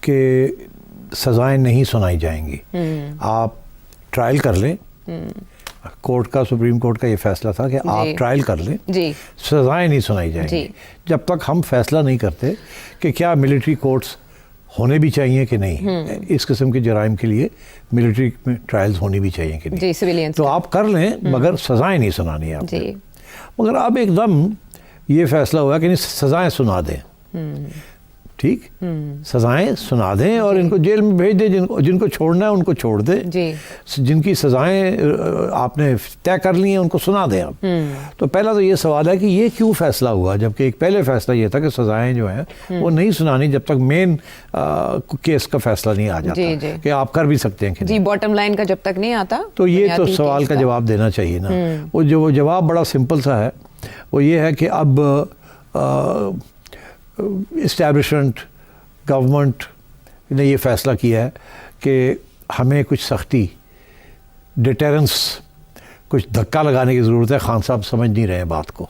कि सज़ाएं नहीं सुनाई जाएंगी। आप ट्रायल कर लें, कोर्ट का, सुप्रीम कोर्ट का ये फैसला था कि आप ट्रायल कर लें, सज़ाएं नहीं सुनाई जाएंगी जब तक हम फैसला नहीं करते कि क्या मिलिट्री कोर्ट्स होने भी चाहिए कि नहीं, इस किस्म के जराइम के लिए मिलिट्री में ट्रायल्स होनी भी चाहिए कि नहीं। तो आप कर लें मगर सज़ाएं नहीं सुनानी है आपने। मगर अब एकदम ये फैसला हुआ कि नहीं, सज़ाएं सुना दें, ठीक, सज़ाएं सुना दें और इनको जेल में भेज दें, जिनको छोड़ना है उनको छोड़ दें, जिनकी सज़ाएं आपने तय कर ली हैं उनको सुना दें आप। तो पहला तो ये सवाल है कि ये क्यों फैसला हुआ, जबकि एक पहले फैसला ये था कि सज़ाएं जो हैं वो नहीं सुनानी जब तक मेन केस का फैसला नहीं आ जाता कि आप कर भी सकते हैं कि नहीं, बॉटम लाइन का जब तक नहीं आता। तो ये तो सवाल का जवाब देना चाहिए ना। वो जवाब बड़ा सिंपल सा है, वो ये है कि अब इस्टेब्लिशमेंट, गवर्नमेंट ने ये फ़ैसला किया है कि हमें कुछ सख्ती, डिटेरेंस, कुछ धक्का लगाने की ज़रूरत है। खान साहब समझ नहीं रहे बात को,